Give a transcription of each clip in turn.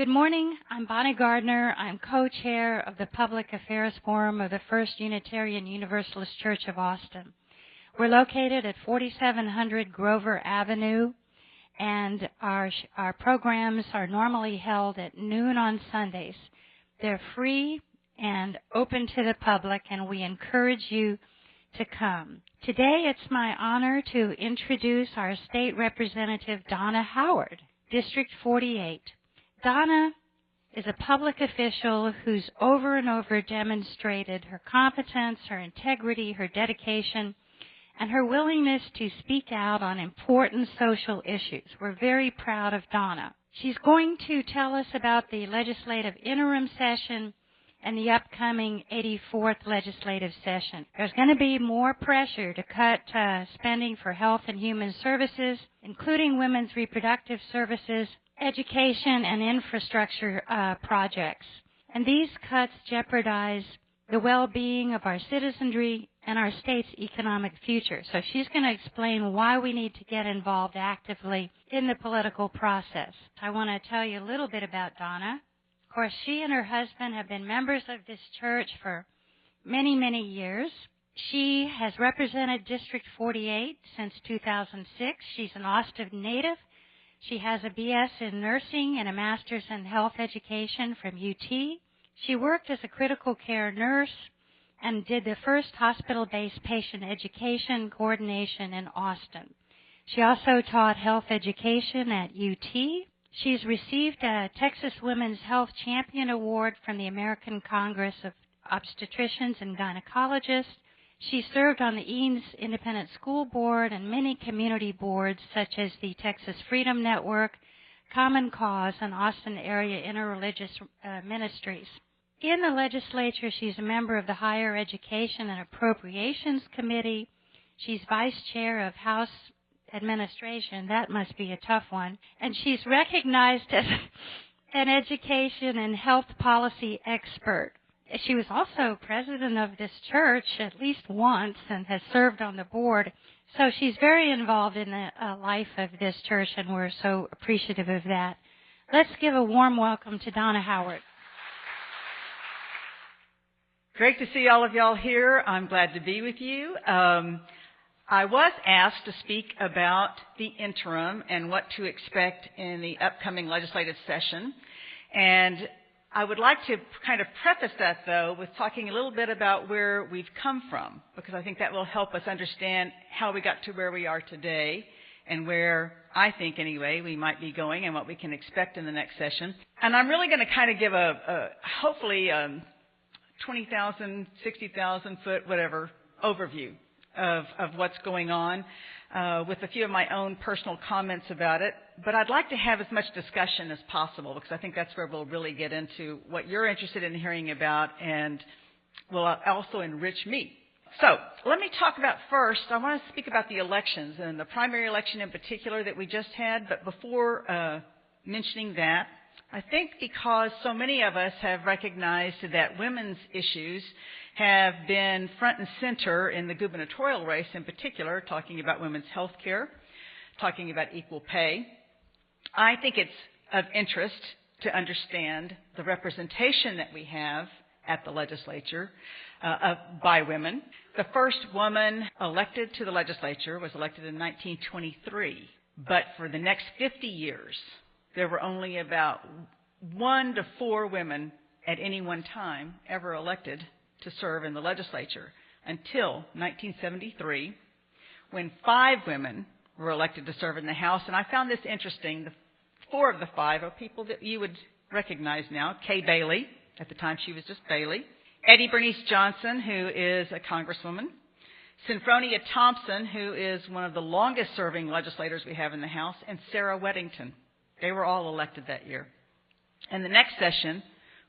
Good morning. I'm Bonnie Gardner. I'm co-chair of the Public Affairs Forum of the First Unitarian Universalist Church of Austin. We're located at 4700 Grover Avenue, and our programs are normally held at noon on Sundays. They're free and open to the public, and we encourage you to come. Today, it's my honor to introduce our State Representative Donna Howard, District 48. Donna is a public official who's over and over demonstrated her competence, her integrity, her dedication, and her willingness to speak out on important social issues. We're very proud of Donna. She's going to tell us about the legislative interim session and the upcoming 84th legislative session. There's going to be more pressure to cut spending for health and human services, including women's reproductive services, education, and infrastructure projects. And these cuts jeopardize the well-being of our citizenry and our state's economic future. So she's going to explain why we need to get involved actively in the political process. I want to tell you a little bit about Donna. Of course, she and her husband have been members of this church for many, many years. She has represented District 48 since 2006. She's an Austin native. She has a BS in nursing and a master's in health education from UT. She worked as a critical care nurse and did the first hospital-based patient education coordination in Austin. She also taught health education at UT. She's received a Texas Women's Health Champion Award from the American Congress of Obstetricians and Gynecologists. She served on the Eanes Independent School Board and many community boards such as the Texas Freedom Network, Common Cause, and Austin Area Interreligious Ministries. In the legislature, she's a member of the Higher Education and Appropriations Committee. She's vice chair of House Administration. That must be a tough one. And she's recognized as an education and health policy expert. She was also president of this church at least once and has served on the board. So she's very involved in the life of this church, and we're so appreciative of that. Let's give a warm welcome to Donna Howard. Great to see all of y'all here. I'm glad to be with you. I was asked to speak about the interim and what to expect in the upcoming legislative session. And I would like to kind of preface that, though, with talking a little bit about where we've come from, because I think that will help us understand how we got to where we are today and where, I think anyway, we might be going and what we can expect in the next session. And I'm really going to kind of give hopefully 20,000, 60,000 foot, whatever, overview of what's going on with a few of my own personal comments about it. But I'd like to have as much discussion as possible because I think that's where we'll really get into what you're interested in hearing about and will also enrich me. So let me talk about first, I want to speak about the elections and the primary election in particular that we just had. But before mentioning that, I think because so many of us have recognized that women's issues have been front and center in the gubernatorial race in particular, talking about women's health care, talking about equal pay, I think it's of interest to understand the representation that we have at the legislature by women. The first woman elected to the legislature was elected in 1923, but for the next 50 years, there were only about 1 to 4 women at any one time ever elected to serve in the legislature until 1973, when 5 women were elected to serve in the House. And I found this interesting. 4 of the 5 are people that you would recognize now. Kay Bailey, at the time she was just Bailey. Eddie Bernice Johnson, who is a congresswoman. Synfronia Thompson, who is one of the longest serving legislators we have in the House. And Sarah Weddington. They were all elected that year. And the next session,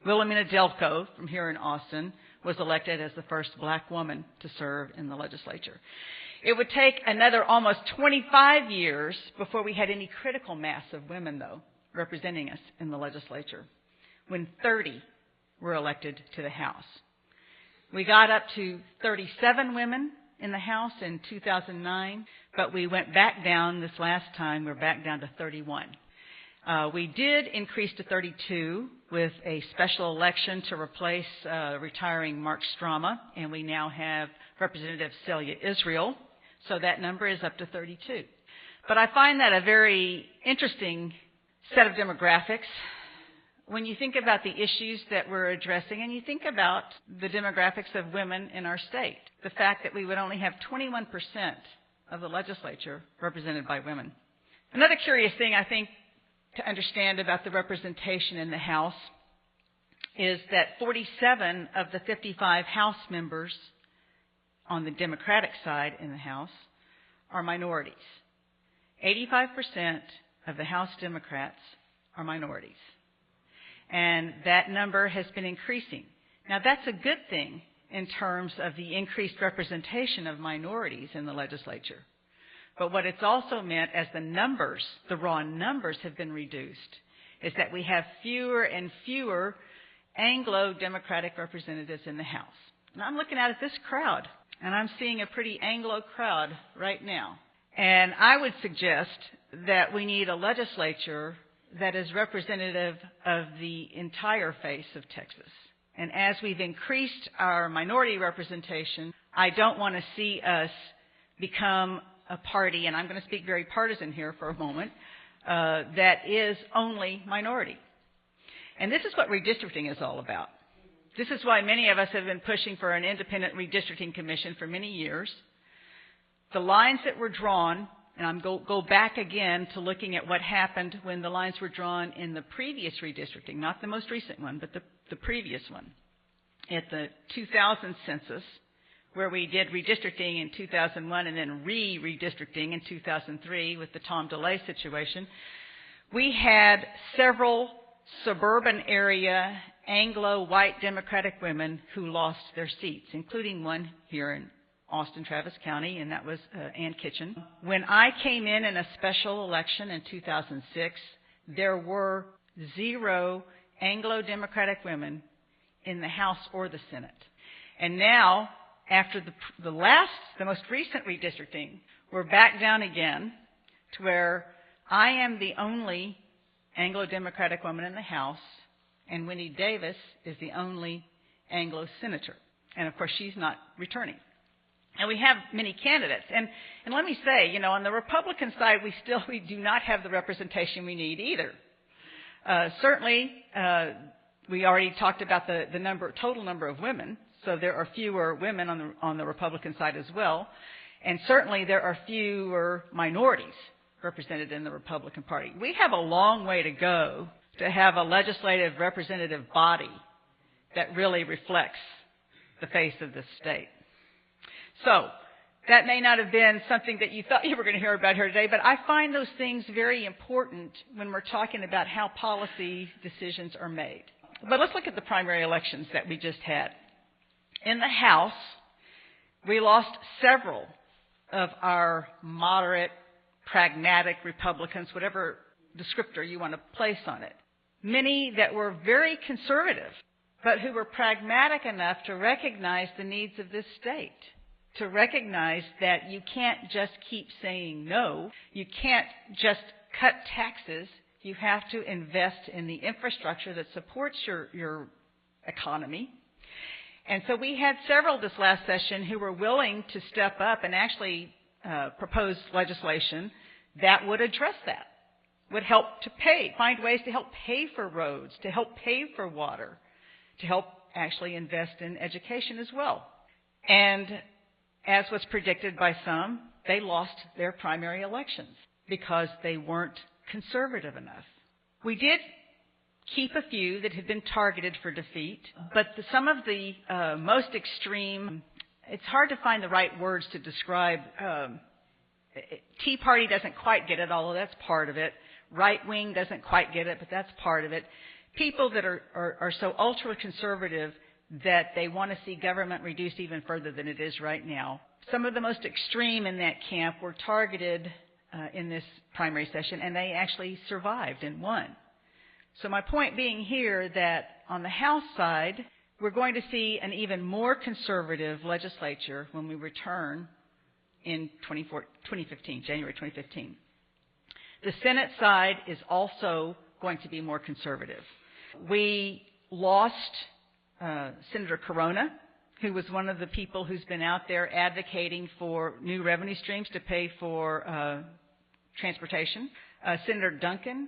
Wilhelmina Delco from here in Austin was elected as the first black woman to serve in the legislature. It would take another almost 25 years before we had any critical mass of women, though, representing us in the legislature, when 30 were elected to the House. We got up to 37 women in the House in 2009, but we went back down this last time. We're back down to 31. We did increase to 32 with a special election to replace retiring Mark Strama, and we now have Representative Celia Israel, so that number is up to 32. But I find that a very interesting set of demographics when you think about the issues that we're addressing and you think about the demographics of women in our state. The fact that we would only have 21% of the legislature represented by women. Another curious thing, I think, to understand about the representation in the House is that 47 of the 55 House members on the Democratic side in the House are minorities. 85% of the House Democrats are minorities. And that number has been increasing. Now, that's a good thing in terms of the increased representation of minorities in the legislature. But what it's also meant as the numbers, the raw numbers have been reduced, is that we have fewer and fewer Anglo-Democratic representatives in the House. And I'm looking out at this crowd, and I'm seeing a pretty Anglo crowd right now. And I would suggest that we need a legislature that is representative of the entire face of Texas. And as we've increased our minority representation, I don't want to see us become a party, and I'm going to speak very partisan here for a moment, that is only minority. And this is what redistricting is all about. This is why many of us have been pushing for an independent redistricting commission for many years. The lines that were drawn, and I'm go back again to looking at what happened when the lines were drawn in the previous redistricting, not the most recent one, but the previous one, at the 2000 census, where we did redistricting in 2001 and then redistricting in 2003 with the Tom DeLay situation. We had several suburban area Anglo white Democratic women who lost their seats, including one here in Austin, Travis County, and that was Ann Kitchen. When I came in a special election in 2006, there were 0 Anglo-Democratic women in the House or the Senate. And now, after the most recent redistricting, we're back down again to where I am the only Anglo-Democratic woman in the House, and Winnie Davis is the only Anglo-Senator. And, of course, she's not returning. And we have many candidates. And let me say, you know, on the Republican side, we do not have the representation we need either. Certainly, we already talked about the total number of women, so there are fewer women on the Republican side as well. And certainly there are fewer minorities represented in the Republican Party. We have a long way to go to have a legislative representative body that really reflects the face of this state. So, that may not have been something that you thought you were going to hear about here today, but I find those things very important when we're talking about how policy decisions are made. But let's look at the primary elections that we just had. In the House, we lost several of our moderate, pragmatic Republicans, whatever descriptor you want to place on it. Many that were very conservative, but who were pragmatic enough to recognize the needs of this state. To recognize that you can't just keep saying no. You can't just cut taxes. You have to invest in the infrastructure that supports your economy. And so we had several this last session who were willing to step up and actually propose legislation that would address that, would help to find ways to help pay for roads, to help pay for water, to help actually invest in education as well. And as was predicted by some, they lost their primary elections because they weren't conservative enough. We did keep a few that had been targeted for defeat, but some of the most extreme, it's hard to find the right words to describe. Tea Party doesn't quite get it, although that's part of it. Right wing doesn't quite get it, but that's part of it. People that are so ultra-conservative that they want to see government reduced even further than it is right now. Some of the most extreme in that camp were targeted in this primary session, and they actually survived and won. So my point being here that on the House side, we're going to see an even more conservative legislature when we return in 2015, January 2015. The Senate side is also going to be more conservative. We lost Senator Corona, who was one of the people who's been out there advocating for new revenue streams to pay for transportation. Senator Duncan,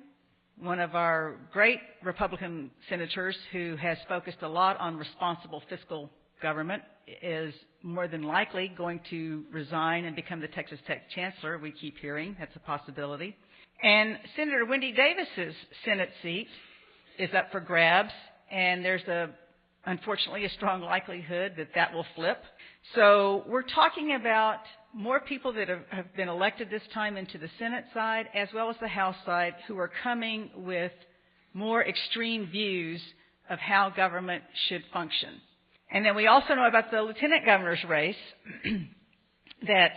one of our great Republican senators who has focused a lot on responsible fiscal government, is more than likely going to resign and become the Texas Tech Chancellor. We keep hearing that's a possibility. And Senator Wendy Davis's Senate seat is up for grabs, and there's unfortunately a strong likelihood that that will flip. So we're talking about more people that have been elected this time into the Senate side as well as the House side who are coming with more extreme views of how government should function. And then we also know about the lieutenant governor's race that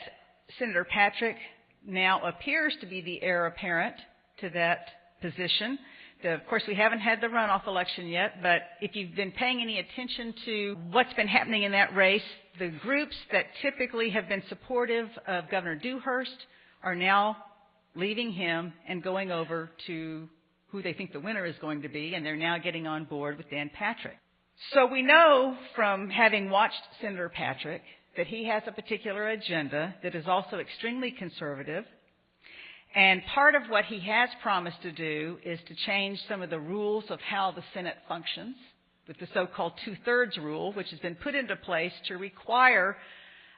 Senator Patrick now appears to be the heir apparent to that position. Of course, we haven't had the runoff election yet, but if you've been paying any attention to what's been happening in that race, the groups that typically have been supportive of Governor Dewhurst are now leaving him and going over to who they think the winner is going to be, and they're now getting on board with Dan Patrick. So we know from having watched Senator Patrick that he has a particular agenda that is also extremely conservative. And part of what he has promised to do is to change some of the rules of how the Senate functions with the so-called two-thirds rule, which has been put into place to require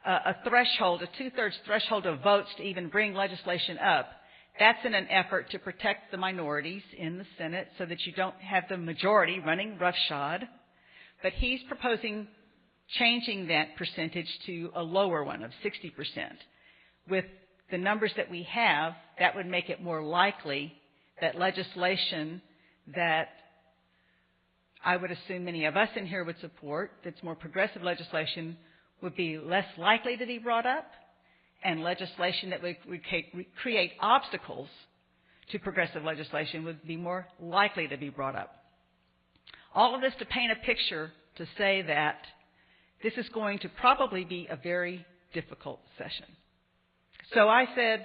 a two-thirds threshold of votes to even bring legislation up. That's in an effort to protect the minorities in the Senate so that you don't have the majority running roughshod. But he's proposing changing that percentage to a lower one of 60%. With the numbers that we have, that would make it more likely that legislation that I would assume many of us in here would support, that's more progressive legislation, would be less likely to be brought up, and legislation that would create obstacles to progressive legislation would be more likely to be brought up. All of this to paint a picture to say that this is going to probably be a very difficult session. So I said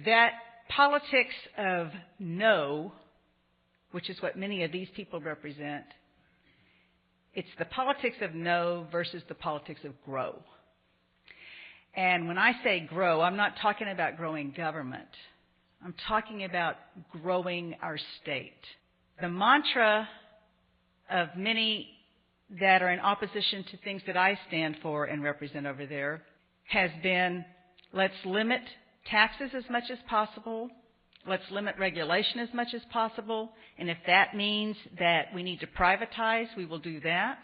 that politics of no, which is what many of these people represent, it's the politics of no versus the politics of grow. And when I say grow, I'm not talking about growing government. I'm talking about growing our state. The mantra of many that are in opposition to things that I stand for and represent over there has been, let's limit taxes as much as possible. Let's limit regulation as much as possible. And if that means that we need to privatize, we will do that.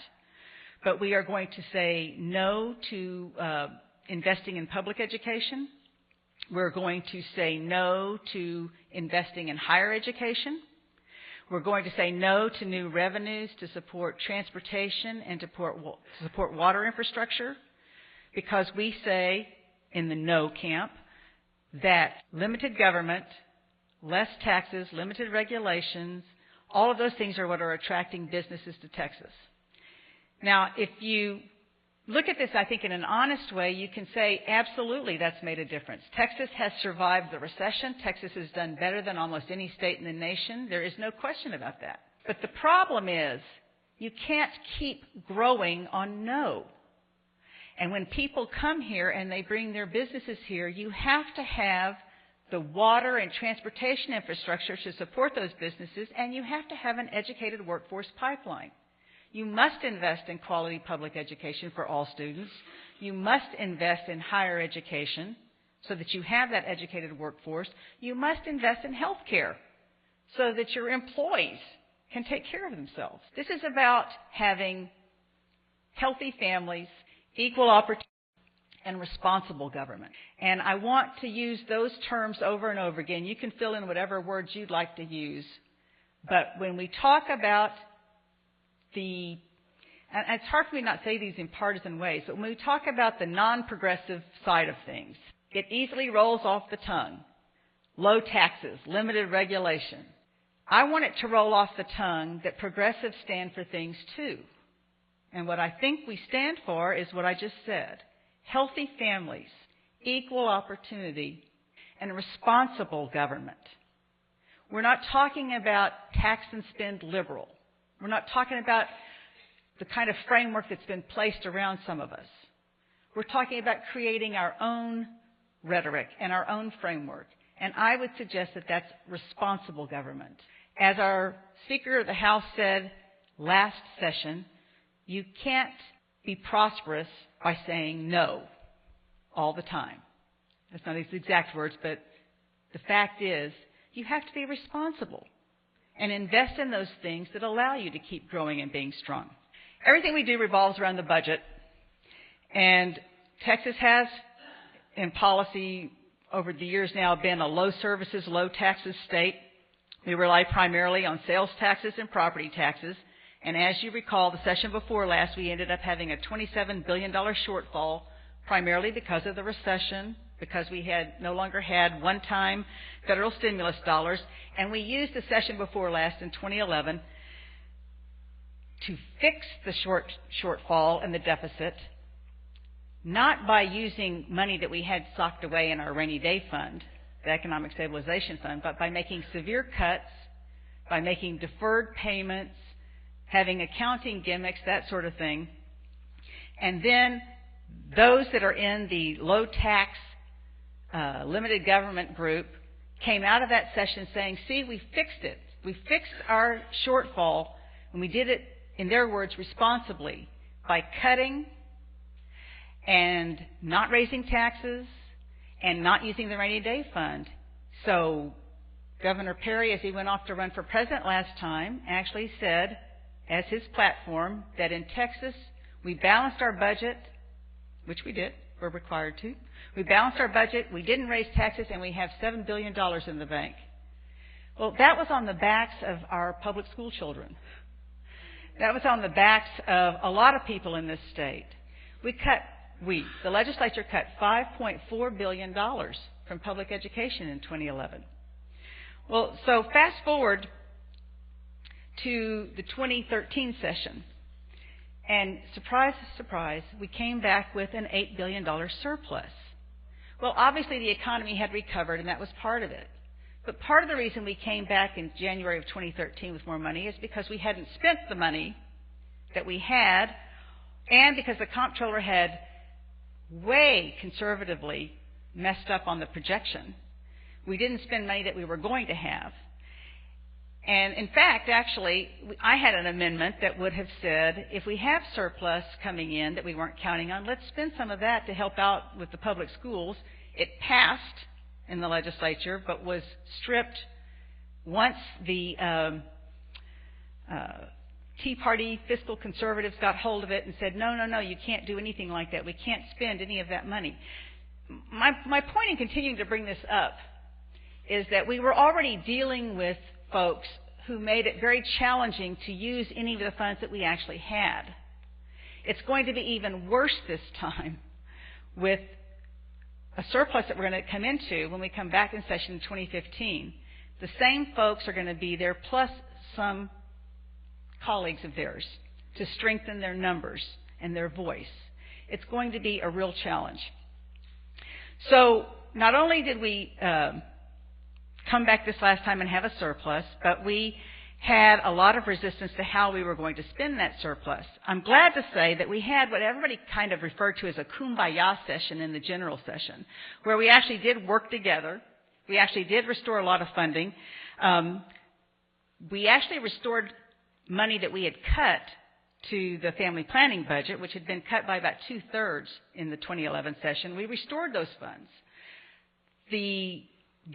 But we are going to say no to investing in public education. We're going to say no to investing in higher education. We're going to say no to new revenues to support transportation and to support water infrastructure, because we say in the no camp that limited government, less taxes, limited regulations, all of those things are what are attracting businesses to Texas. Now, if you look at this, I think, in an honest way, you can say absolutely that's made a difference. Texas has survived the recession. Texas has done better than almost any state in the nation. There is no question about that. But the problem is you can't keep growing on no. And when people come here and they bring their businesses here, you have to have the water and transportation infrastructure to support those businesses, and you have to have an educated workforce pipeline. You must invest in quality public education for all students. You must invest in higher education so that you have that educated workforce. You must invest in health care so that your employees can take care of themselves. This is about having healthy families, equal opportunity, and responsible government. And I want to use those terms over and over again. You can fill in whatever words you'd like to use. But when we talk about and it's hard for me not to say these in partisan ways, but when we talk about the non-progressive side of things, it easily rolls off the tongue. Low taxes, limited regulation. I want it to roll off the tongue that progressives stand for things too. And what I think we stand for is what I just said. Healthy families, equal opportunity, and responsible government. We're not talking about tax and spend liberal. We're not talking about the kind of framework that's been placed around some of us. We're talking about creating our own rhetoric and our own framework. And I would suggest that that's responsible government. As our Speaker of the House said last session, you can't be prosperous by saying no all the time. That's not his exact words, but the fact is you have to be responsible and invest in those things that allow you to keep growing and being strong. Everything we do revolves around the budget, and Texas has, in policy over the years now, been a low services, low taxes state. We rely primarily on sales taxes and property taxes, and as you recall, the session before last, we ended up having a $27 billion shortfall, primarily because of the recession, because we no longer had one-time federal stimulus dollars, and we used the session before last in 2011 to fix the shortfall and the deficit, not by using money that we had socked away in our rainy day fund, the Economic Stabilization Fund, but by making severe cuts, by making deferred payments, having accounting gimmicks, that sort of thing. And then those that are in the low tax limited government group came out of that session saying, see, we fixed it. We fixed our shortfall, and we did it, in their words, responsibly by cutting and not raising taxes and not using the rainy day fund. So Governor Perry, as he went off to run for president last time, actually said as his platform that in Texas we balanced our budget, which we did, we're required to. We balanced our budget, we didn't raise taxes, and we have $7 billion in the bank. Well, that was on the backs of our public school children. That was on the backs of a lot of people in this state. The legislature cut $5.4 billion from public education in 2011. Well, so fast forward to the 2013 session, and surprise, surprise, we came back with an $8 billion surplus. Well, obviously the economy had recovered, and that was part of it. But part of the reason we came back in January of 2013 with more money is because we hadn't spent the money that we had, and because the comptroller had way conservatively messed up on the projection. We didn't spend money that we were going to have. And in fact, actually, I had an amendment that would have said, if we have surplus coming in that we weren't counting on, let's spend some of that to help out with the public schools. It passed in the legislature, but was stripped once the Tea Party fiscal conservatives got hold of it and said, no, you can't do anything like that. We can't spend any of that money. My point in continuing to bring this up is that we were already dealing with folks who made it very challenging to use any of the funds that we actually had. It's going to be even worse this time with a surplus that we're going to come into when we come back in session in 2015. The same folks are going to be there, plus some colleagues of theirs, to strengthen their numbers and their voice. It's going to be a real challenge. So not only did we come back this last time and have a surplus, but we had a lot of resistance to how we were going to spend that surplus. I'm glad to say that we had what everybody kind of referred to as a kumbaya session in the general session, where we actually did work together. We actually did restore a lot of funding. We actually restored money that we had cut to the family planning budget, which had been cut by about 2/3 in the 2011 session. We restored those funds. The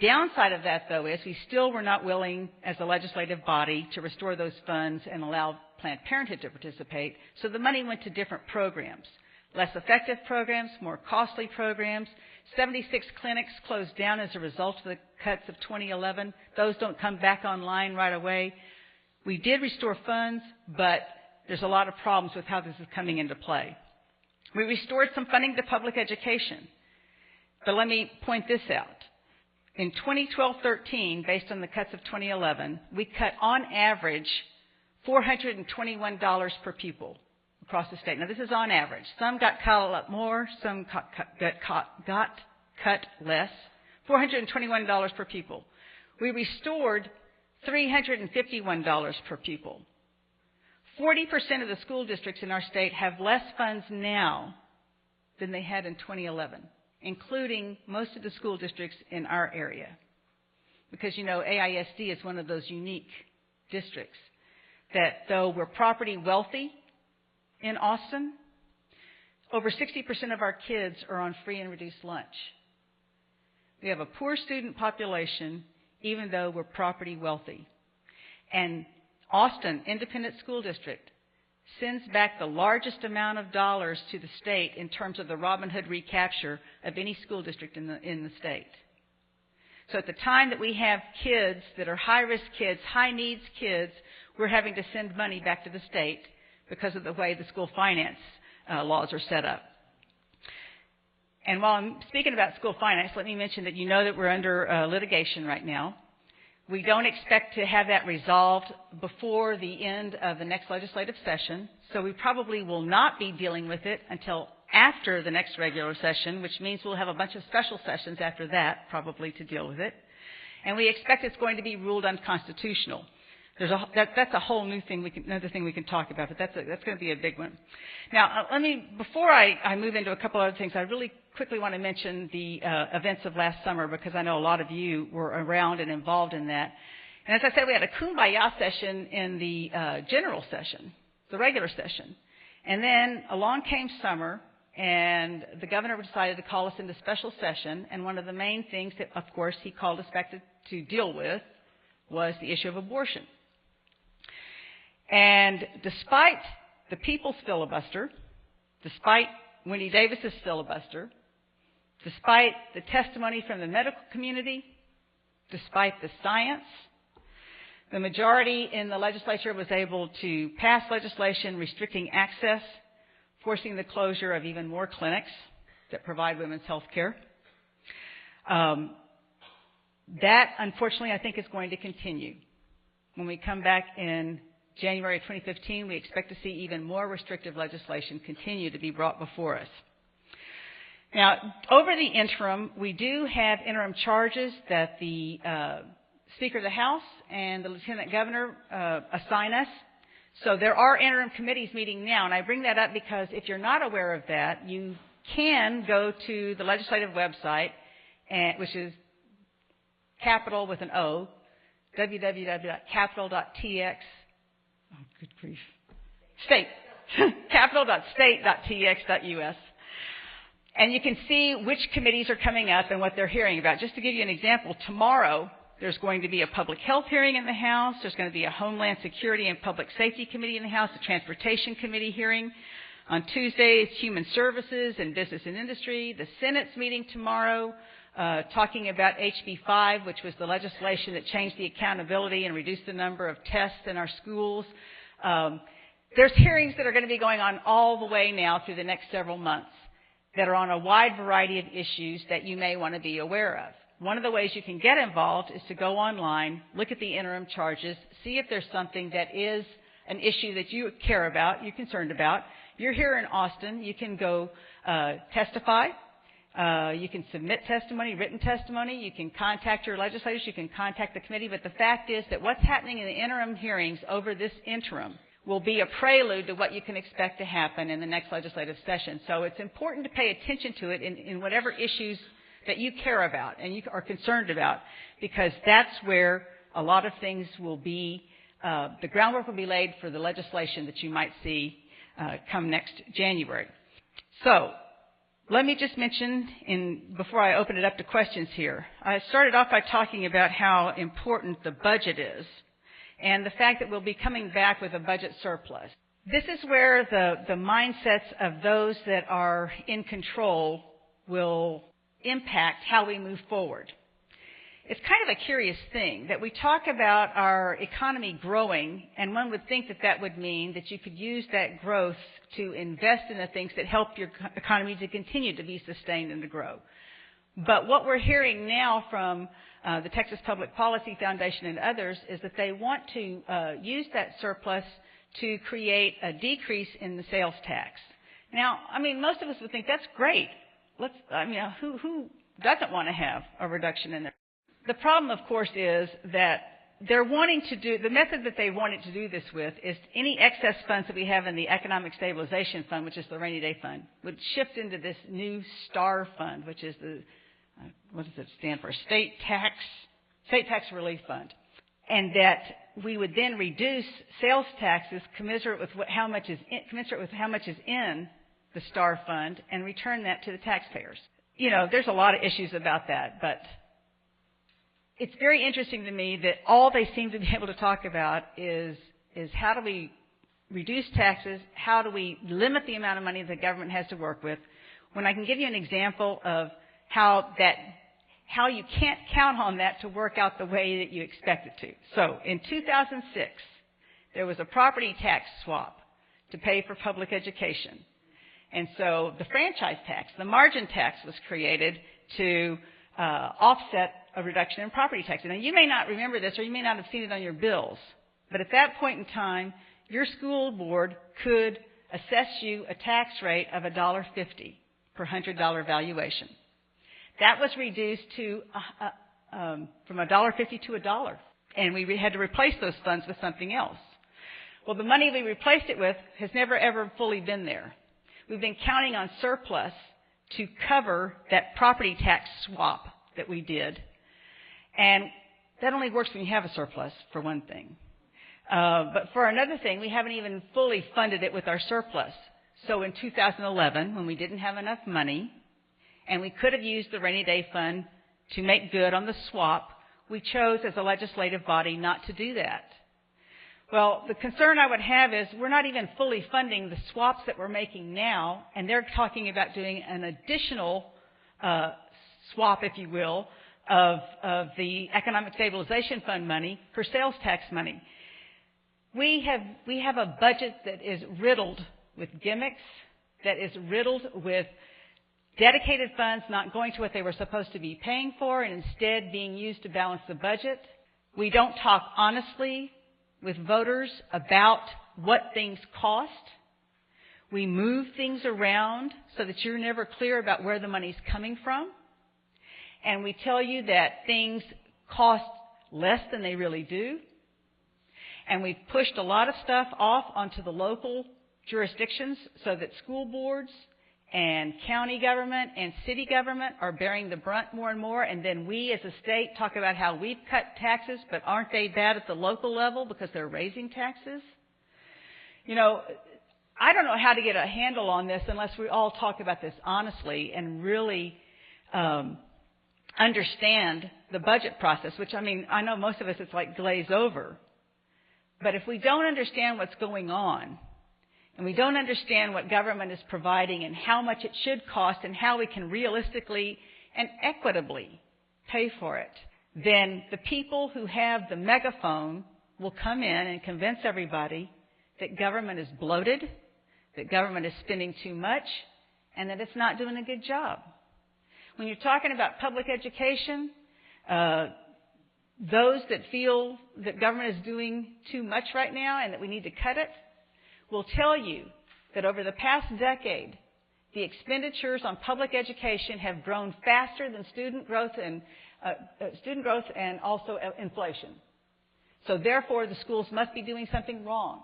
downside of that, though, is we still were not willing, as a legislative body, to restore those funds and allow Planned Parenthood to participate. So the money went to different programs. Less effective programs, more costly programs. 76 clinics closed down as a result of the cuts of 2011. Those don't come back online right away. We did restore funds, but there's a lot of problems with how this is coming into play. We restored some funding to public education. But let me point this out. In 2012-13, based on the cuts of 2011, we cut on average $421 per pupil across the state. Now, this is on average. Some got cut a lot more, some got cut less. $421 per pupil. We restored $351 per pupil. 40% of the school districts in our state have less funds now than they had in 2011, including most of the school districts in our area. Because, you know, AISD is one of those unique districts that, though we're property wealthy in Austin, over 60% of our kids are on free and reduced lunch. We have a poor student population, even though we're property wealthy. And Austin Independent School District sends back the largest amount of dollars to the state in terms of the Robin Hood recapture of any school district in the state. So at the time that we have kids that are high-risk kids, high-needs kids, we're having to send money back to the state because of the way the school finance laws are set up. And while I'm speaking about school finance, let me mention that you know that we're under litigation right now. We don't expect to have that resolved before the end of the next legislative session, so we probably will not be dealing with it until after the next regular session, which means we'll have a bunch of special sessions after that, probably, to deal with it. And we expect it's going to be ruled unconstitutional. That's a whole new thing, another thing we can talk about, but that's going to be a big one. Now, before I move into a couple other things, I really quickly want to mention the events of last summer, because I know a lot of you were around and involved in that. And as I said, we had a kumbaya session in the general session, the regular session. And then along came summer, and the governor decided to call us into special session. And one of the main things that, of course, he called us back to deal with was the issue of abortion. And despite the people's filibuster, despite Wendy Davis's filibuster, despite the testimony from the medical community, despite the science, the majority in the legislature was able to pass legislation restricting access, forcing the closure of even more clinics that provide women's health care. That, unfortunately, I think is going to continue. When we come back in January of 2015, we expect to see even more restrictive legislation continue to be brought before us. Now, over the interim, we do have interim charges that the Speaker of the House and the Lieutenant Governor assign us. So there are interim committees meeting now, and I bring that up because if you're not aware of that, you can go to the legislative website, which is capital with an O, www.capital.tx. Oh, good grief. State. capital.state.tx.us. And you can see which committees are coming up and what they're hearing about. Just to give you an example, tomorrow there's going to be a public health hearing in the House. There's going to be a Homeland Security and Public Safety Committee in the House, a Transportation Committee hearing. On Tuesday, it's Human Services and Business and Industry. The Senate's meeting tomorrow, talking about HB 5, which was the legislation that changed the accountability and reduced the number of tests in our schools. There's hearings that are going to be going on all the way now through the next several months that are on a wide variety of issues that you may want to be aware of. One of the ways you can get involved is to go online, look at the interim charges, see if there's something that is an issue that you care about, you're concerned about. You're here in Austin, you can go testify. You can submit testimony, written testimony. You can contact your legislators. You can contact the committee. But the fact is that what's happening in the interim hearings over this interim will be a prelude to what you can expect to happen in the next legislative session. So it's important to pay attention to it in whatever issues that you care about and you are concerned about, because that's where a lot of things will be, the groundwork will be laid for the legislation that you might see come next January. So let me just mention, before I open it up to questions here, I started off by talking about how important the budget is and the fact that we'll be coming back with a budget surplus. This is where the mindsets of those that are in control will impact how we move forward. It's kind of a curious thing that we talk about our economy growing, and one would think that that would mean that you could use that growth to invest in the things that help your economy to continue to be sustained and to grow. But what we're hearing now from the Texas Public Policy Foundation and others is that they want to use that surplus to create a decrease in the sales tax. Now, I mean, most of us would think that's great. Who doesn't want to have a reduction in their. The problem, of course, is that they're wanting to do, the method that they wanted to do this with is any excess funds that we have in the Economic Stabilization Fund, which is the rainy day fund, would shift into this new STAR fund, which is the, what does it stand for? State Tax Relief Fund. And that we would then reduce sales taxes commensurate with how much is in the STAR fund and return that to the taxpayers. You know, there's a lot of issues about that, but it's very interesting to me that all they seem to be able to talk about is how do we reduce taxes, how do we limit the amount of money the government has to work with, when I can give you an example of how you can't count on that to work out the way that you expect it to. So in 2006, there was a property tax swap to pay for public education. And so the franchise tax, the margin tax, was created to offset a reduction in property tax. Now, you may not remember this, or you may not have seen it on your bills, but at that point in time, your school board could assess you a tax rate of $1.50 per $100 valuation. That was reduced to from $1.50 to $1, and we had to replace those funds with something else. Well, the money we replaced it with has never, ever fully been there. We've been counting on surplus to cover that property tax swap that we did. And that only works when you have a surplus, for one thing. But for another thing, we haven't even fully funded it with our surplus. So in 2011, when we didn't have enough money, and we could have used the rainy day fund to make good on the swap, we chose as a legislative body not to do that. Well, the concern I would have is we're not even fully funding the swaps that we're making now, and they're talking about doing an additional swap, if you will, of the Economic Stabilization Fund money for sales tax money. We have a budget that is riddled with gimmicks, that is riddled with dedicated funds not going to what they were supposed to be paying for and instead being used to balance the budget. We don't talk honestly with voters about what things cost. We move things around so that you're never clear about where the money's coming from. And we tell you that things cost less than they really do. And we've pushed a lot of stuff off onto the local jurisdictions so that school boards and county government and city government are bearing the brunt more and more. And then we as a state talk about how we've cut taxes, but aren't they bad at the local level because they're raising taxes? You know, I don't know how to get a handle on this unless we all talk about this honestly and really understand the budget process, which, I mean, I know most of us it's like glaze over. But if we don't understand what's going on, and we don't understand what government is providing and how much it should cost and how we can realistically and equitably pay for it, then the people who have the megaphone will come in and convince everybody that government is bloated, that government is spending too much, and that it's not doing a good job. When you're talking about public education, those that feel that government is doing too much right now and that we need to cut it will tell you that over the past decade, the expenditures on public education have grown faster than student growth and also inflation. So therefore, the schools must be doing something wrong.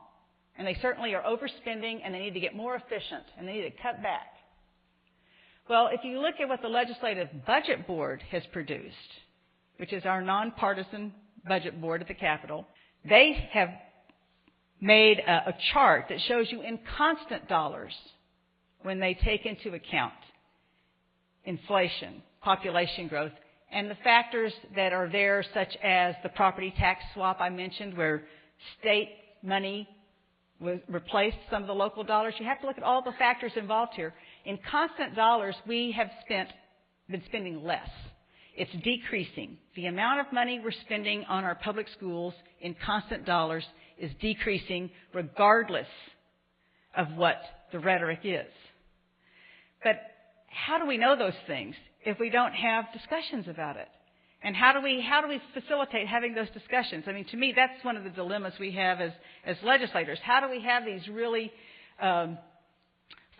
And they certainly are overspending, and they need to get more efficient, and they need to cut back. Well, if you look at what the Legislative Budget Board has produced, which is our nonpartisan budget board at the Capitol, they have made a chart that shows you in constant dollars when they take into account inflation, population growth, and the factors that are there, such as the property tax swap I mentioned, where state money replaced some of the local dollars. You have to look at all the factors involved here. In constant dollars, we have been spending less. It's decreasing. The amount of money we're spending on our public schools in constant dollars is decreasing regardless of what the rhetoric is. But how do we know those things if we don't have discussions about it? And how do we facilitate having those discussions? I mean, to me, that's one of the dilemmas we have as legislators. How do we have these really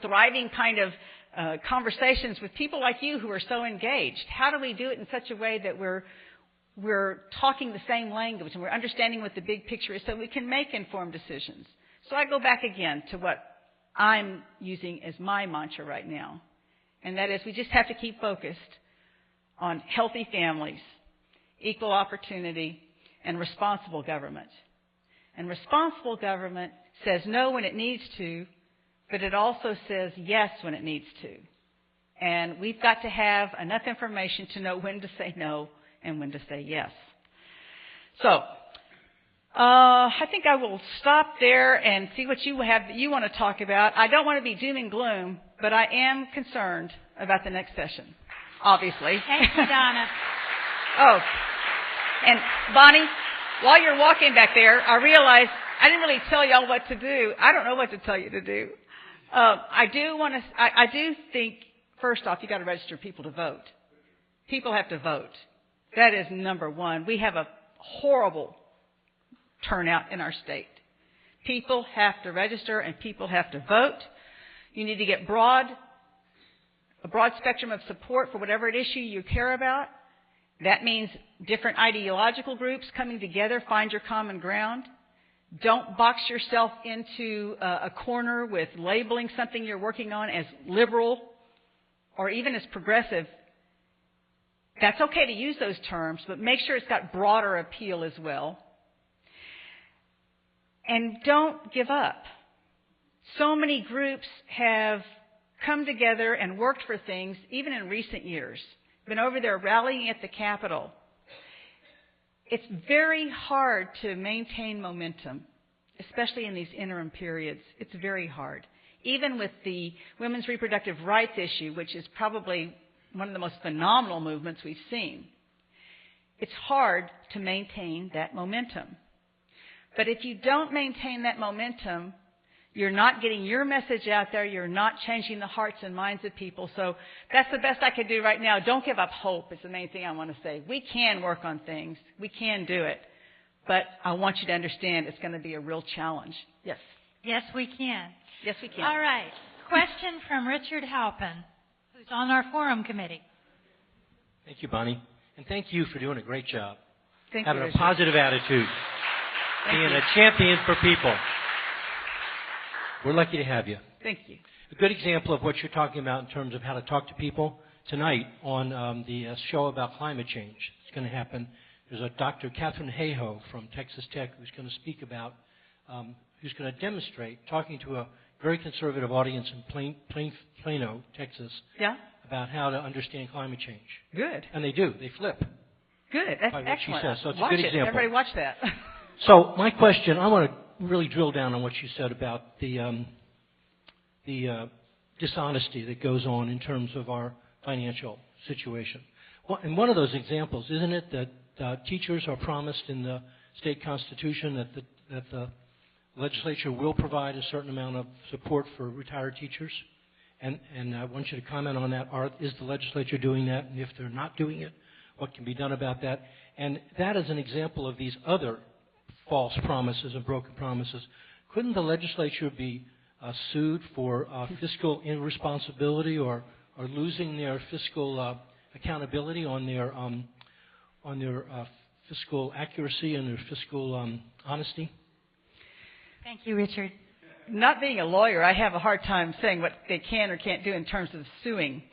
thriving kind of conversations with people like you who are so engaged. How do we do it in such a way that we're talking the same language and we're understanding what the big picture is so we can make informed decisions? So I go back again to what I'm using as my mantra right now, and that is we just have to keep focused on healthy families, equal opportunity, and responsible government. And responsible government says no when it needs to, but it also says yes when it needs to. And we've got to have enough information to know when to say no and when to say yes. So, I think I will stop there and see what you have that you want to talk about. I don't want to be doom and gloom, but I am concerned about the next session, obviously. Thank you, Donna. Oh, and Bonnie, while you're walking back there, I realized I didn't really tell y'all what to do. I don't know what to tell you to do. I do think, first off, you got to register people to vote. People have to vote. That is number one. We have a horrible turnout in our state. People have to register and people have to vote. You need to get a broad spectrum of support for whatever issue you care about. That means different ideological groups coming together, find your common ground. Don't box yourself into a corner with labeling something you're working on as liberal or even as progressive. That's okay to use those terms, but make sure it's got broader appeal as well. And don't give up. So many groups have come together and worked for things, even in recent years. Been over there rallying at the Capitol. It's very hard to maintain momentum, especially in these interim periods. It's very hard. Even with the women's reproductive rights issue, which is probably one of the most phenomenal movements we've seen, it's hard to maintain that momentum. But if you don't maintain that momentum, you're not getting your message out there. You're not changing the hearts and minds of people. So that's the best I could do right now. Don't give up hope is the main thing I want to say. We can work on things. We can do it. But I want you to understand it's going to be a real challenge. Yes? Yes, we can. Yes, we can. All right. Question from Richard Halpin, who's on our forum committee. Thank you, Bonnie. And thank you for doing a great job. Thank Having you, a Richard. positive attitude. Thank Being you. a champion for people. We're lucky to have you. Thank you. A good example of what you're talking about in terms of how to talk to people tonight on the show about climate change. It's going to happen. There's a Dr. Catherine Hayhoe from Texas Tech who's going to speak about, who's going to demonstrate, talking to a very conservative audience in Plano, Texas, Yeah? about how to understand climate change. Good. And they do. They flip. Good. That's By what she excellent. says. So it's a watch good it. example. Everybody watch that. So my question, I want to really drill down on what you said about the dishonesty that goes on in terms of our financial situation. Well, and one of those examples, isn't it that teachers are promised in the state constitution that the legislature will provide a certain amount of support for retired teachers? And I want you to comment on that. Is the legislature doing that? And if they're not doing it, what can be done about that? And that is an example of these other false promises and broken promises. Couldn't the legislature be sued for fiscal irresponsibility or losing their fiscal accountability on their fiscal accuracy and their fiscal honesty? Thank you, Richard. Not being a lawyer, I have a hard time saying what they can or can't do in terms of suing.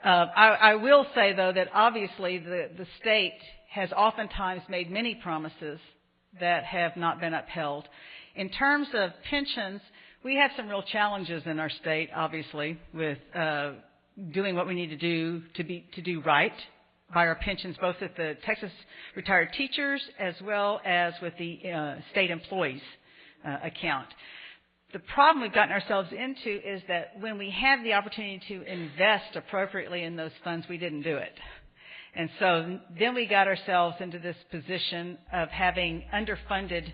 I will say, though, that obviously the state has oftentimes made many promises that have not been upheld. In terms of pensions, we have some real challenges in our state, obviously, with doing what we need to do to do right by our pensions, both with the Texas retired teachers as well as with the state employees account. The problem we've gotten ourselves into is that when we have the opportunity to invest appropriately in those funds, we didn't do it. And so then we got ourselves into this position of having underfunded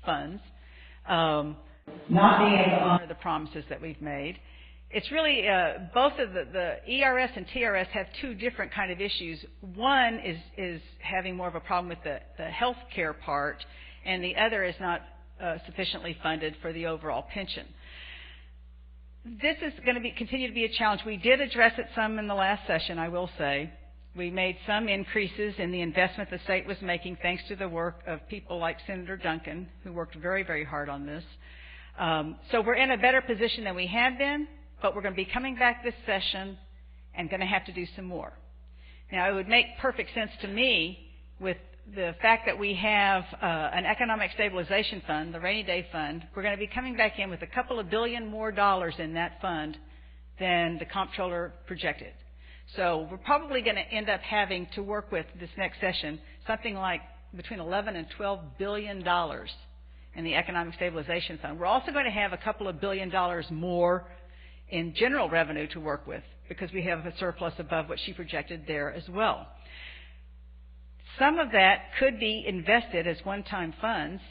funds, not being able to honor the promises that we've made. It's really both of the ERS and TRS have two different kind of issues. One is having more of a problem with the health care part, and the other is not sufficiently funded for the overall pension. this is going to continue to be a challenge. We did address it some in the last session, I will say. We made some increases in the investment the state was making thanks to the work of people like Senator Duncan, who worked very, very hard on this. So we're in a better position than we had been, but we're going to be coming back this session and going to have to do some more. Now, it would make perfect sense to me with the fact that we have an economic stabilization fund, the rainy day fund. We're going to be coming back in with a couple of billion more dollars in that fund than the comptroller projected. So we're probably going to end up having to work with this next session something like between 11 and 12 billion dollars in the economic stabilization fund. We're also going to have a couple of billion dollars more in general revenue to work with because we have a surplus above what she projected there as well. Some of that could be invested as one-time funds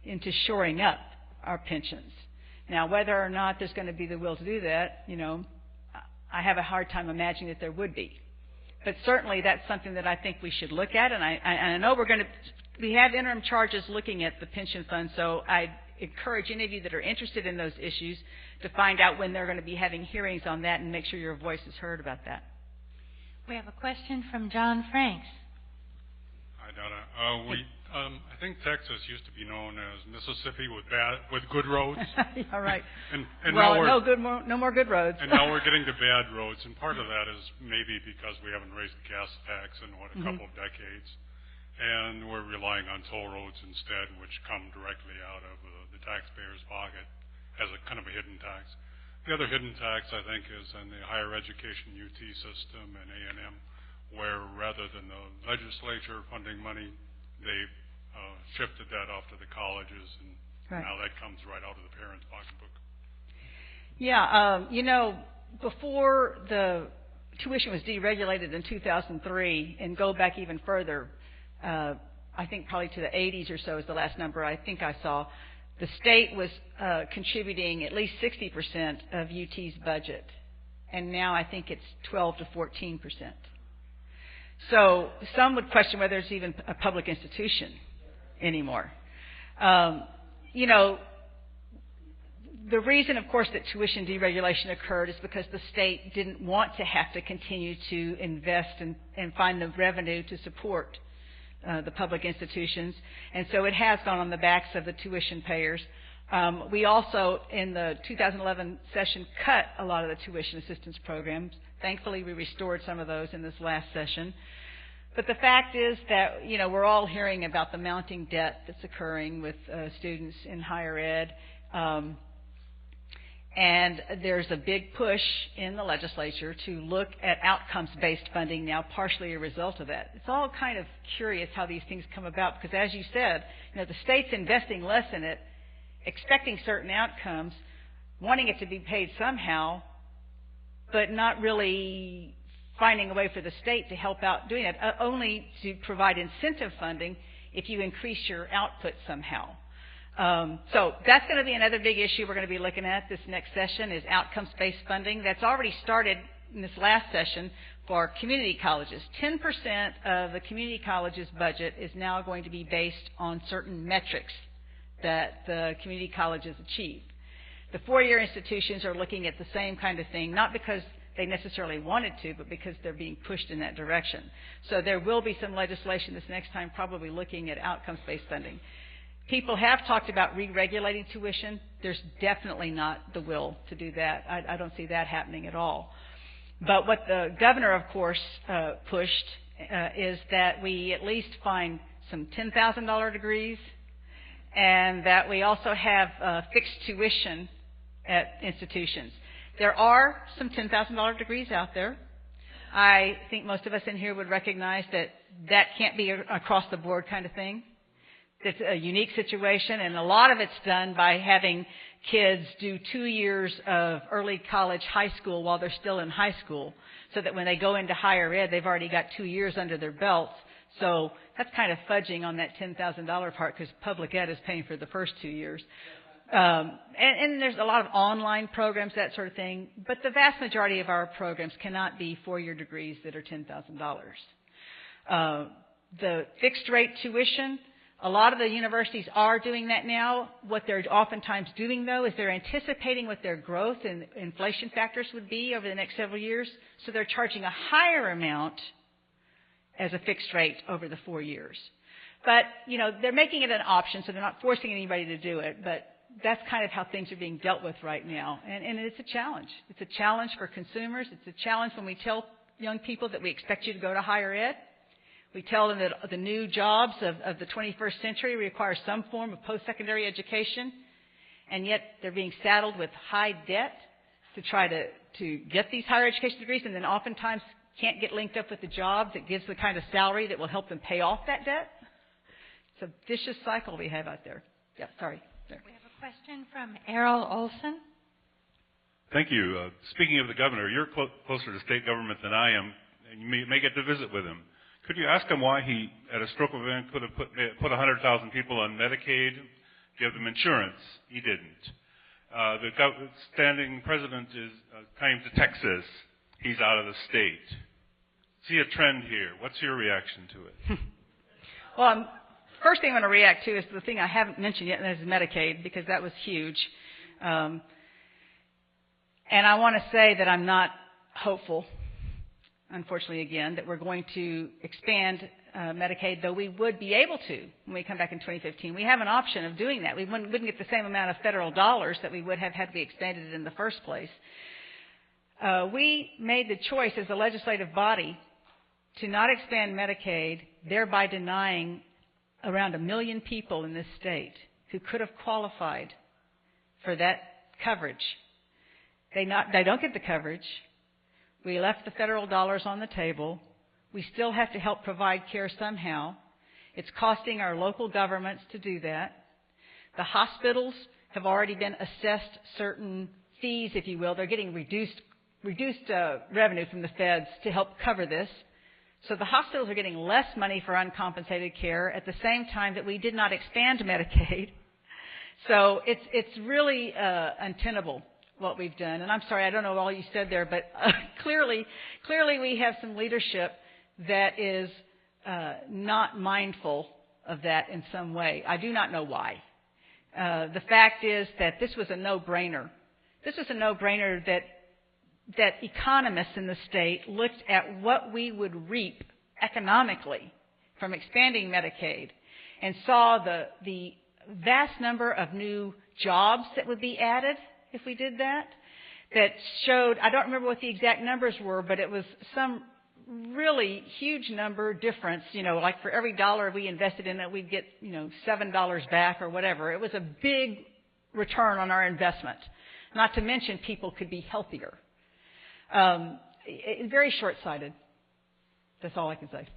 into shoring up our pensions. Now, whether or not there's going to be the will to do that, I have a hard time imagining that there would be. But certainly that's something that I think we should look at, and I know we have interim charges looking at the pension fund, so I encourage any of you that are interested in those issues to find out when they're going to be having hearings on that and make sure your voice is heard about that. We have a question from John Franks. Hi, Donna. I think Texas used to be known as Mississippi with good roads. All right. And well, now no more good roads. And now we're getting to bad roads, and part of that is maybe because we haven't raised the gas tax in a couple of decades, and we're relying on toll roads instead, which come directly out of the taxpayer's pocket as a kind of a hidden tax. The other hidden tax, I think, is in the higher education UT system and A&M, where rather than the legislature funding money, they've shifted that off to the colleges, and now that comes right out of the parents' pocketbook. Yeah, before the tuition was deregulated in 2003, and go back even further, I think probably to the 80s or so is the last number I think I saw, the state was contributing at least 60% of UT's budget, and now I think it's 12 to 14%. So some would question whether it's even a public institution anymore. The reason, of course, that tuition deregulation occurred is because the state didn't want to have to continue to invest and find the revenue to support the public institutions, and so it has gone on the backs of the tuition payers. We also, in the 2011 session, cut a lot of the tuition assistance programs. Thankfully, we restored some of those in this last session. But the fact is that, we're all hearing about the mounting debt that's occurring with students in higher ed. And there's a big push in the legislature to look at outcomes-based funding now, partially a result of that. It's all kind of curious how these things come about because, as you said, the state's investing less in it, expecting certain outcomes, wanting it to be paid somehow, but not really finding a way for the state to help out doing it, only to provide incentive funding if you increase your output somehow. So that's going to be another big issue we're going to be looking at this next session is outcomes-based funding. That's already started in this last session for community colleges. 10% of the community college's budget is now going to be based on certain metrics that the community colleges achieve. The four-year institutions are looking at the same kind of thing, not because they necessarily wanted to, but because they're being pushed in that direction. So there will be some legislation this next time probably looking at outcomes-based funding. People have talked about re-regulating tuition. There's definitely not the will to do that. I don't see that happening at all. But what the governor, of course, pushed is that we at least find some $10,000 degrees and that we also have fixed tuition at institutions. There are some $10,000 degrees out there. I think most of us in here would recognize that that can't be across the board kind of thing. It's a unique situation, and a lot of it's done by having kids do 2 years of early college, high school while they're still in high school, so that when they go into higher ed, they've already got 2 years under their belts. So that's kind of fudging on that $10,000 part because public ed is paying for the first 2 years. And there's a lot of online programs, that sort of thing, but the vast majority of our programs cannot be four-year degrees that are $10,000. The fixed rate tuition, A lot of the universities are doing that now. What they're oftentimes doing, though, is they're anticipating what their growth and inflation factors would be over the next several years. So they're charging a higher amount as a fixed rate over the 4 years. But, they're making it an option, so they're not forcing anybody to do it. But that's kind of how things are being dealt with right now. And it's a challenge. It's a challenge for consumers. It's a challenge when we tell young people that we expect you to go to higher ed. We tell them that the new jobs of the 21st century require some form of post-secondary education, and yet they're being saddled with high debt to try to get these higher education degrees, and then oftentimes can't get linked up with the job that gives the kind of salary that will help them pay off that debt. It's a vicious cycle we have out there. Yeah, sorry. There. We have a question from Errol Olson. Thank you. Speaking of the governor, you're closer to state government than I am, and you may get to visit with him. Could you ask him why he, at a stroke of event, could have put 100,000 people on Medicaid, give them insurance? He didn't. The standing president came to Texas. He's out of the state. See a trend here. What's your reaction to it? Well, first thing I'm going to react to is the thing I haven't mentioned yet, and that is Medicaid, because that was huge. And I want to say that I'm not hopeful, unfortunately, again, that we're going to expand Medicaid, though we would be able to when we come back in 2015. We have an option of doing that. We wouldn't get the same amount of federal dollars that we would have had we expanded it in the first place. We made the choice as a legislative body to not expand Medicaid, thereby denying around 1 million people in this state who could have qualified for that coverage. They don't get the coverage. We left the federal dollars on the table. We still have to help provide care somehow. It's costing our local governments to do that. The hospitals have already been assessed certain fees, if you will. They're getting reduced revenue from the feds to help cover this. So the hospitals are getting less money for uncompensated care at the same time that we did not expand Medicaid. So it's really untenable what we've done. And I'm sorry, I don't know all you said there, but clearly we have some leadership that is not mindful of that in some way. I do not know why. The fact is that this was a no-brainer. This was a no-brainer that economists in the state looked at what we would reap economically from expanding Medicaid and saw the vast number of new jobs that would be added if we did that showed, I don't remember what the exact numbers were, but it was some really huge number difference, like for every dollar we invested in it, we'd get, $7 back or whatever. It was a big return on our investment. Not to mention people could be healthier. Very short-sighted. That's all I can say.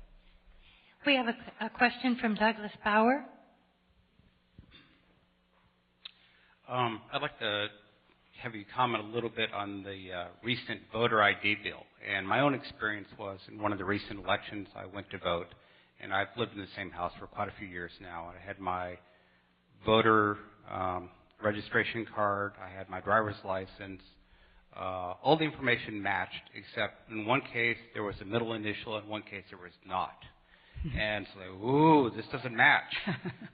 We have a question from Douglas Bauer. I'd like to have you comment a little bit on the recent voter ID bill. And my own experience was in one of the recent elections, I went to vote, and I've lived in the same house for quite a few years now. I had my voter registration card. I had my driver's license. All the information matched, except in one case there was a middle initial, in one case there was not. And so, ooh, this doesn't match.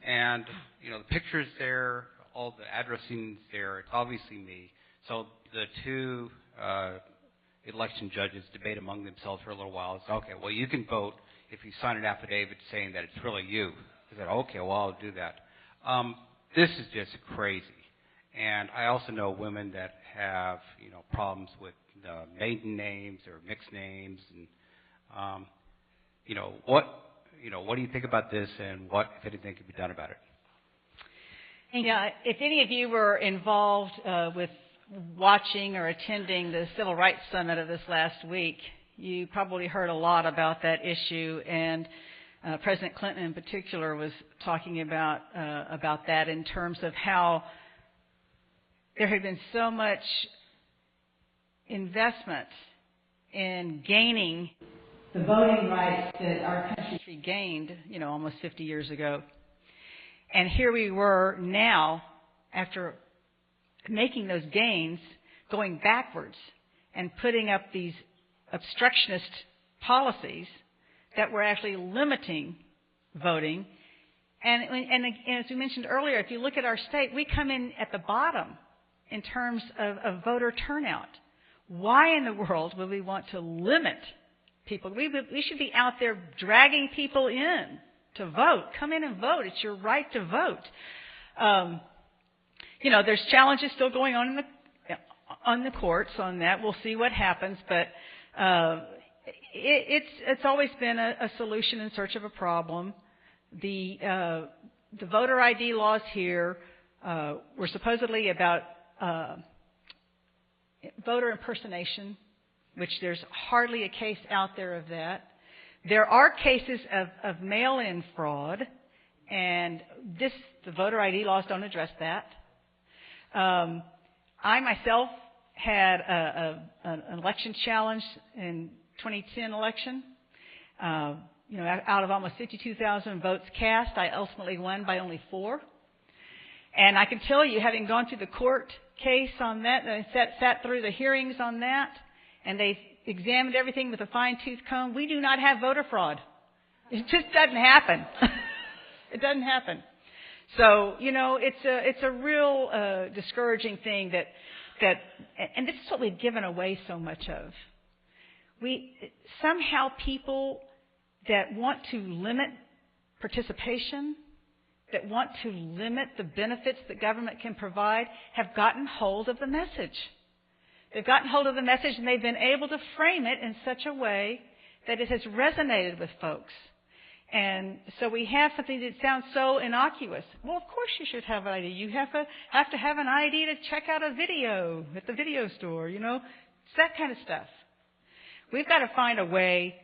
And, the picture's there, all the addressing's there, it's obviously me. So the two election judges debate among themselves for a little while. It's okay, well, you can vote if you sign an affidavit saying that it's really you. I said, okay, well, I'll do that. This is just crazy. And I also know women that have, problems with maiden names or mixed names. And, what do you think about this, and what, if anything, can be done about it? Yeah, if any of you were involved with watching or attending the Civil Rights Summit of this last week, you probably heard a lot about that issue, and President Clinton in particular was talking about that in terms of how there had been so much investment in gaining the voting rights that our country gained, almost 50 years ago. And here we were now, after making those gains, going backwards and putting up these obstructionist policies that were actually limiting voting And as we mentioned earlier, if you look at our state, we come in at the bottom in terms of voter turnout. Why in the world would we want to limit people? We should be out there dragging people in to vote. Come in and vote. It's your right to vote. There's challenges still going on the courts on that. We'll see what happens, but it's always been a solution in search of a problem. The voter ID laws here were supposedly about voter impersonation, which there's hardly a case out there of that. There are cases of mail-in fraud, and the voter ID laws don't address that. I myself had an election challenge in 2010 election. Out of almost 52,000 votes cast, I ultimately won by only 4. And I can tell you, having gone through the court case on that, and I sat through the hearings on that, and they examined everything with a fine-tooth comb, we do not have voter fraud. It just doesn't happen. It doesn't happen. So, it's a real discouraging thing that, and this is what we've given away so much of. Somehow people that want to limit participation, that want to limit the benefits that government can provide, have gotten hold of the message. They've gotten hold of the message, and they've been able to frame it in such a way that it has resonated with folks. And so we have something that sounds so innocuous. Well, of course you should have an ID. You have to have an ID to check out a video at the video store, It's that kind of stuff. We've got to find a way.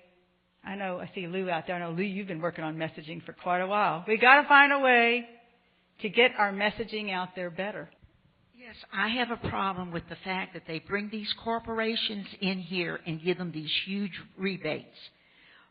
I see Lou out there. I know, Lou, you've been working on messaging for quite a while. We've got to find a way to get our messaging out there better. Yes, I have a problem with the fact that they bring these corporations in here and give them these huge rebates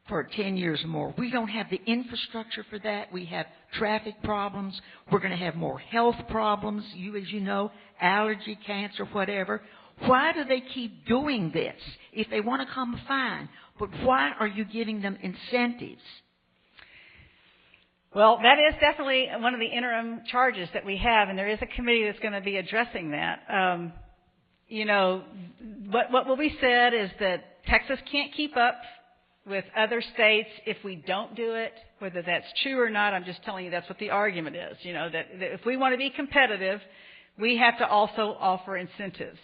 for 10 years or more. We don't have the infrastructure for that. We have traffic problems. We're going to have more health problems, as you know, allergy, cancer, whatever. Why do they keep doing this? If they want to come, fine. But why are you giving them incentives? Well, that is definitely one of the interim charges that we have, and there is a committee that's going to be addressing that. What we said is that Texas can't keep up with other states if we don't do it. Whether that's true or not, I'm just telling you that's what the argument is. That if we want to be competitive, we have to also offer incentives.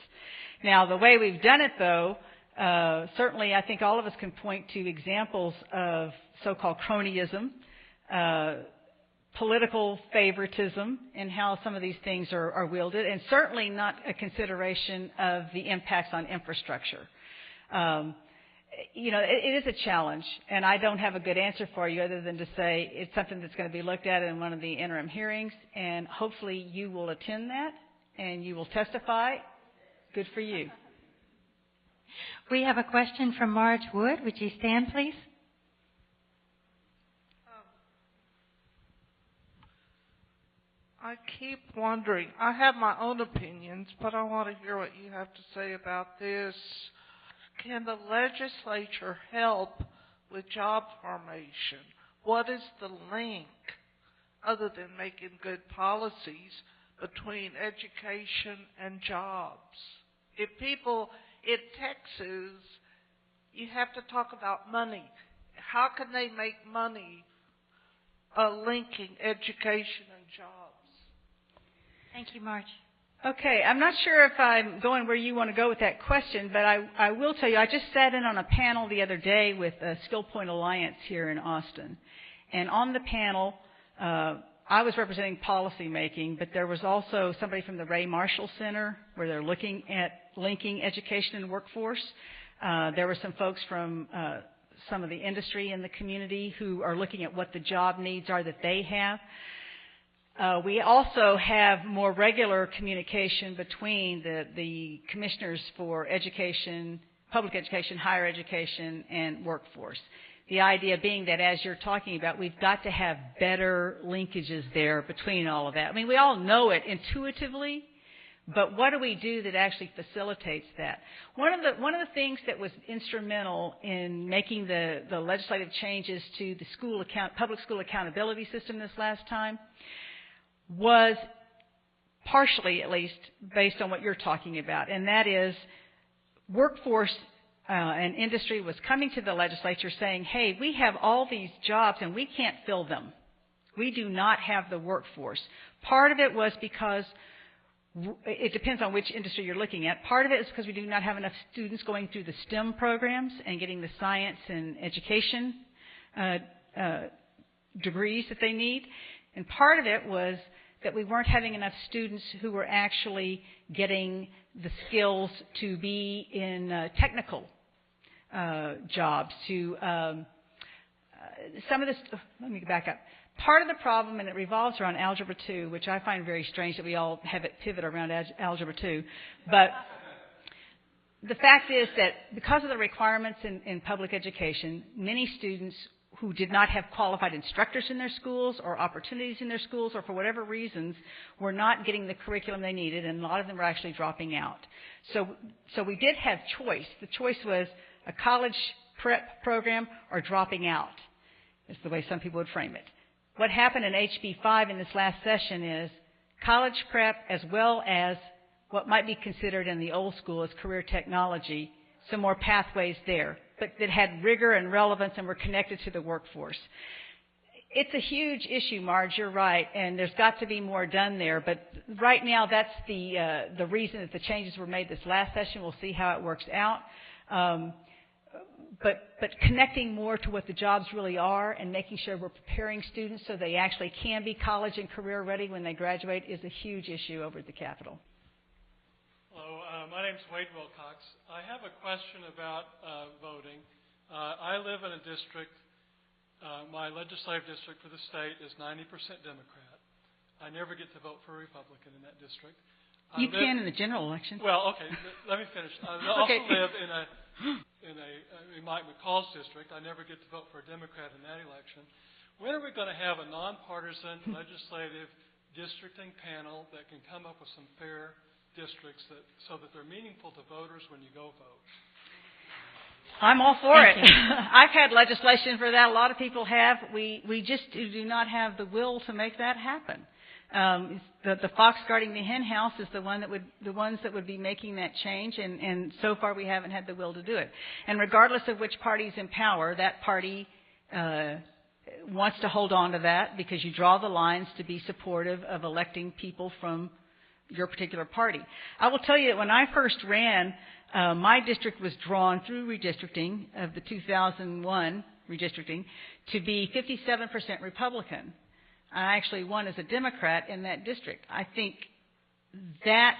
Now, the way we've done it, though, certainly I think all of us can point to examples of so-called cronyism, political favoritism, and how some of these things are wielded, and certainly not a consideration of the impacts on infrastructure. It is a challenge, and I don't have a good answer for you other than to say it's something that's going to be looked at in one of the interim hearings, and hopefully you will attend that and you will testify. Good for you. We have a question from Marge Wood. Would you stand, please? I keep wondering. I have my own opinions, but I want to hear what you have to say about this. Can the legislature help with job formation? What is the link, other than making good policies, between education and jobs? If people in Texas, you have to talk about money. How can they make money linking education and jobs? Thank you, Marge. Okay, I'm not sure if I'm going where you want to go with that question, but I will tell you, I just sat in on a panel the other day with Skill Point Alliance here in Austin. And on the panel, I was representing policy making, but there was also somebody from the Ray Marshall Center where they're looking at linking education and workforce. There were some folks from some of the industry in the community who are looking at what the job needs are that they have. We also have more regular communication between the commissioners for education, public education, higher education, and workforce. The idea being that, as you're talking about, we've got to have better linkages there between all of that. I mean, we all know it intuitively, But what do we do that actually facilitates that? One of the things that was instrumental in making the legislative changes to the public school accountability system this last time was partially, at least, based on what you're talking about, and that is workforce and industry was coming to the legislature saying, hey, we have all these jobs and we can't fill them. We do not have the workforce. Part of it was because it depends on which industry you're looking at. Part of it is because we do not have enough students going through the STEM programs and getting the science and education degrees that they need. And part of it was that we weren't having enough students who were actually getting the skills to be in technical jobs. Some of this, let me back up. Part of the problem, and it revolves around Algebra 2, which I find very strange that we all have it pivot around Algebra 2. But the fact is that because of the requirements in public education, many students who did not have qualified instructors in their schools or opportunities in their schools or for whatever reasons were not getting the curriculum they needed, and a lot of them were actually dropping out. So we did have choice. The choice was a college prep program or dropping out, is the way some people would frame it. What happened in HB 5 in this last session is college prep as well as what might be considered in the old school as career technology, some more pathways there, but that had rigor and relevance and were connected to the workforce. It's a huge issue, Marge, you're right, and there's got to be more done there, but right now that's the reason that the changes were made this last session. We'll see how it works out. But connecting more to what the jobs really are and making sure we're preparing students so they actually can be college and career ready when they graduate is a huge issue over at the Capitol. Hello, my name is Wade Wilcox. I have a question about voting. I live in a district, my legislative district for the state is 90% Democrat. I never get to vote for a Republican in that district. You can in the general election. Well, okay, let me finish. I also live in Mike McCall's district. I never get to vote for a Democrat in that election. When are we going to have a nonpartisan legislative districting panel that can come up with some fair districts so that they're meaningful to voters when you go vote? I'm all for it. I've had legislation for that. A lot of people have. We just do not have the will to make that happen. The fox guarding the hen house is the ones that would be making that change, and so far we haven't had the will to do it. And regardless of which party's in power, that party wants to hold on to that because you draw the lines to be supportive of electing people from your particular party. I will tell you that when I first ran, my district was drawn through redistricting of the 2001 redistricting to be 57% Republican. I actually won as a Democrat in that district. I think that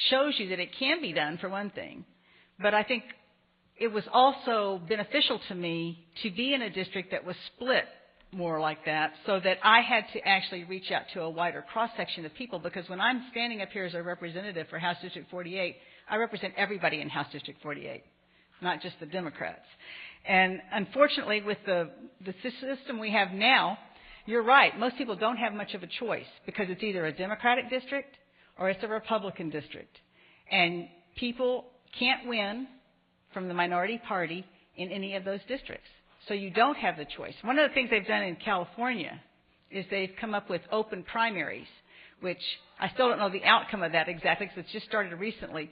shows you that it can be done, for one thing. But I think it was also beneficial to me to be in a district that was split more like that, so that I had to actually reach out to a wider cross-section of people, because when I'm standing up here as a representative for House District 48, I represent everybody in House District 48, not just the Democrats. And unfortunately, with the system we have now, you're right. Most people don't have much of a choice because it's either a Democratic district or it's a Republican district. And people can't win from the minority party in any of those districts. So you don't have the choice. One of the things they've done in California is they've come up with open primaries, which I still don't know the outcome of that exactly because it's just started recently.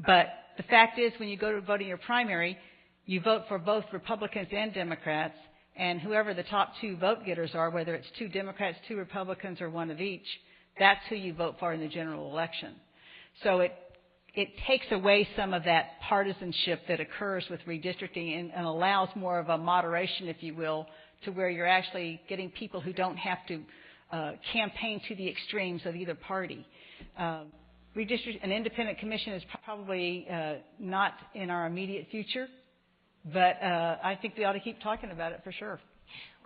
But the fact is, when you go to vote in your primary, you vote for both Republicans and Democrats. And whoever the top two vote getters are, whether it's 2 Democrats, 2 Republicans, or one of each, that's who you vote for in the general election. So it takes away some of that partisanship that occurs with redistricting and allows more of a moderation, if you will, to where you're actually getting people who don't have to campaign to the extremes of either party. An independent commission is probably not in our immediate future. But I think we ought to keep talking about it for sure.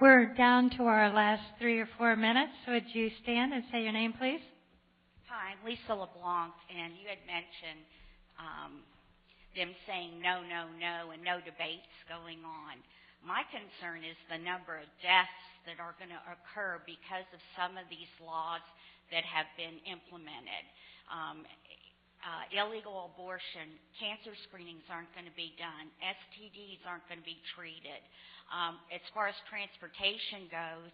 We're down to our last 3 or 4 minutes. Would you stand and say your name, please? Hi, I'm Lisa LeBlanc, and you had mentioned them saying no, no, no, and no debates going on. My concern is the number of deaths that are going to occur because of some of these laws that have been implemented. illegal abortion, cancer screenings aren't going to be done, STDs aren't going to be treated. As far as transportation goes,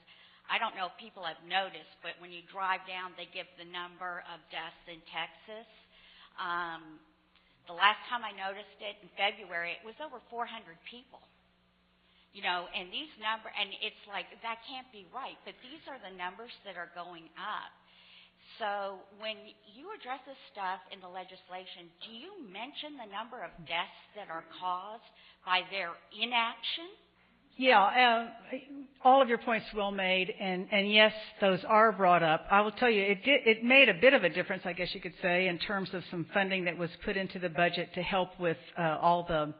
I don't know if people have noticed, but when you drive down, they give the number of deaths in Texas. The last time I noticed it, in February, it was over 400 people. You know, and these numbers, and it's like, that can't be right, but these are the numbers that are going up. So when you address this stuff in the legislation, do you mention the number of deaths that are caused by their inaction? Yeah, all of your points well made, and yes, those are brought up. I will tell you, it made a bit of a difference, I guess you could say, in terms of some funding that was put into the budget to help with all the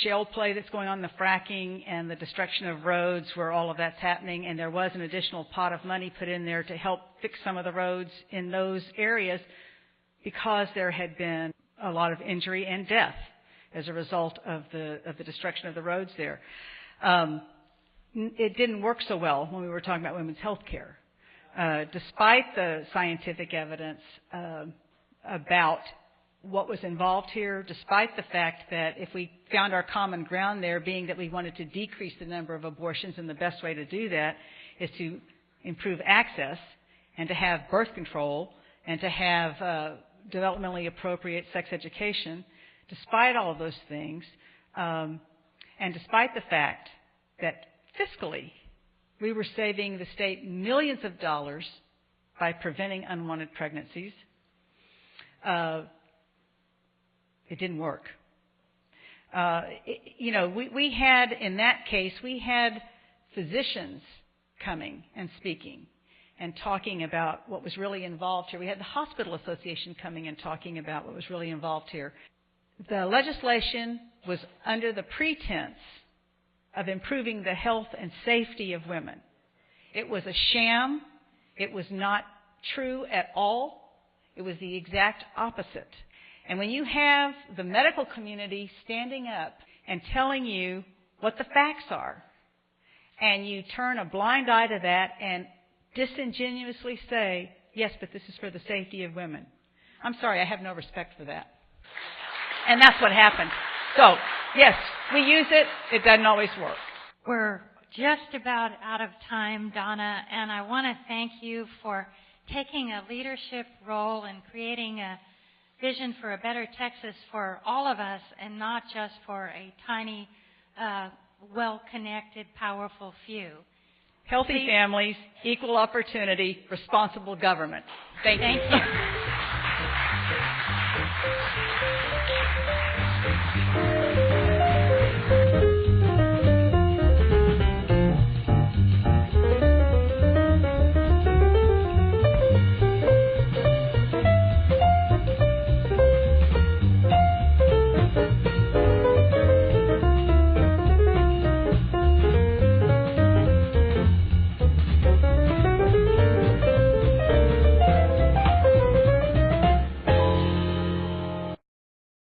shale play that's going on, the fracking and the destruction of roads where all of that's happening, and there was an additional pot of money put in there to help fix some of the roads in those areas because there had been a lot of injury and death as a result of the destruction of the roads there. It didn't work so well when we were talking about women's health care. Despite the scientific evidence about what was involved here, despite the fact that if we found our common ground there being that we wanted to decrease the number of abortions, and the best way to do that is to improve access and to have birth control and to have developmentally appropriate sex education, despite all of those things, and despite the fact that fiscally we were saving the state millions of dollars by preventing unwanted pregnancies, it didn't work. We had, in that case, we had physicians coming and speaking and talking about what was really involved here. We had the Hospital Association coming and talking about what was really involved here. The legislation was under the pretense of improving the health and safety of women. It was a sham. It was not true at all. It was the exact opposite. And when you have the medical community standing up and telling you what the facts are, and you turn a blind eye to that and disingenuously say, yes, but this is for the safety of women, I'm sorry, I have no respect for that. And that's what happened. So, yes, we use it. It doesn't always work. We're just about out of time, Donna, and I want to thank you for taking a leadership role in creating a vision for a better Texas for all of us and not just for a tiny, well-connected, powerful few. Healthy families, equal opportunity, responsible government. Thank you.